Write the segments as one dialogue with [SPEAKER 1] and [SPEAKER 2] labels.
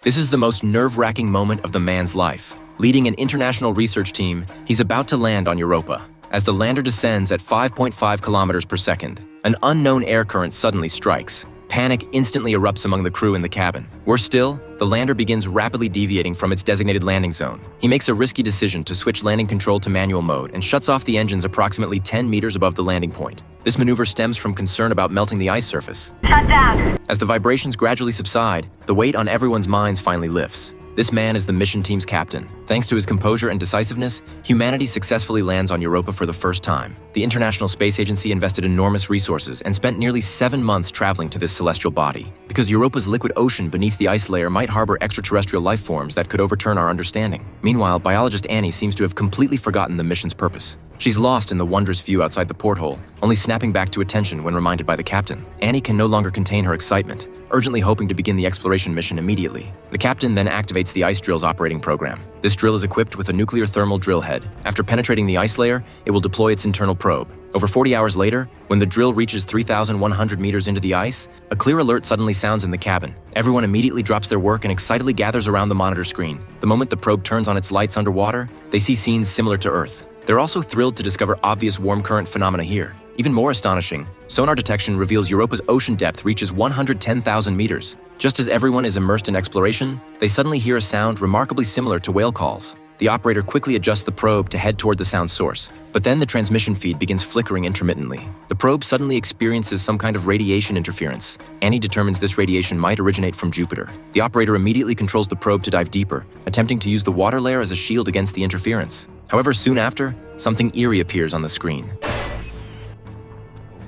[SPEAKER 1] This is the most nerve-wracking moment of the man's life. Leading an international research team, he's about to land on Europa. As the lander descends at 5.5 kilometers per second, an unknown air current suddenly strikes. Panic instantly erupts among the crew in the cabin. Worse still, the lander begins rapidly deviating from its designated landing zone. He makes a risky decision to switch landing control to manual mode and shuts off the engines approximately 10 meters above the landing point. This maneuver stems from concern about melting the ice surface.
[SPEAKER 2] Shut down!
[SPEAKER 1] As the vibrations gradually subside, the weight on everyone's minds finally lifts. This man is the mission team's captain. Thanks to his composure and decisiveness, humanity successfully lands on Europa for the first time. The International Space Agency invested enormous resources and spent nearly 7 months traveling to this celestial body, because Europa's liquid ocean beneath the ice layer might harbor extraterrestrial life forms that could overturn our understanding. Meanwhile, biologist Annie seems to have completely forgotten the mission's purpose. She's lost in the wondrous view outside the porthole, only snapping back to attention when reminded by the captain. Annie can no longer contain her excitement, urgently hoping to begin the exploration mission immediately. The captain then activates the ice drill's operating program. This drill is equipped with a nuclear thermal drill head. After penetrating the ice layer, it will deploy its internal probe. Over 40 hours later, when the drill reaches 3,100 meters into the ice, a clear alert suddenly sounds in the cabin. Everyone immediately drops their work and excitedly gathers around the monitor screen. The moment the probe turns on its lights underwater, they see scenes similar to Earth. They're also thrilled to discover obvious warm current phenomena here. Even more astonishing, sonar detection reveals Europa's ocean depth reaches 110,000 meters. Just as everyone is immersed in exploration, they suddenly hear a sound remarkably similar to whale calls. The operator quickly adjusts the probe to head toward the sound source. But then the transmission feed begins flickering intermittently. The probe suddenly experiences some kind of radiation interference. Annie determines this radiation might originate from Jupiter. The operator immediately controls the probe to dive deeper, attempting to use the water layer as a shield against the interference. However, soon after, something eerie appears on the screen.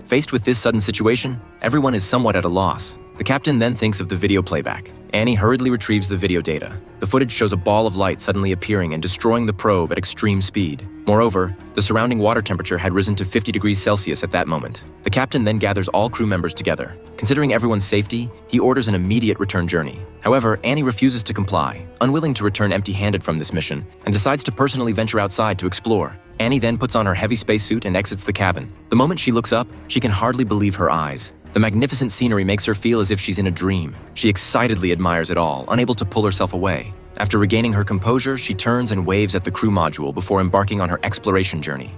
[SPEAKER 1] Faced with this sudden situation, everyone is somewhat at a loss. The captain then thinks of the video playback. Annie hurriedly retrieves the video data. The footage shows a ball of light suddenly appearing and destroying the probe at extreme speed. Moreover, the surrounding water temperature had risen to 50 degrees Celsius at that moment. The captain then gathers all crew members together. Considering everyone's safety, he orders an immediate return journey. However, Annie refuses to comply, unwilling to return empty-handed from this mission, and decides to personally venture outside to explore. Annie then puts on her heavy spacesuit and exits the cabin. The moment she looks up, she can hardly believe her eyes. The magnificent scenery makes her feel as if she's in a dream. She excitedly admires it all, unable to pull herself away. After regaining her composure, she turns and waves at the crew module before embarking on her exploration journey.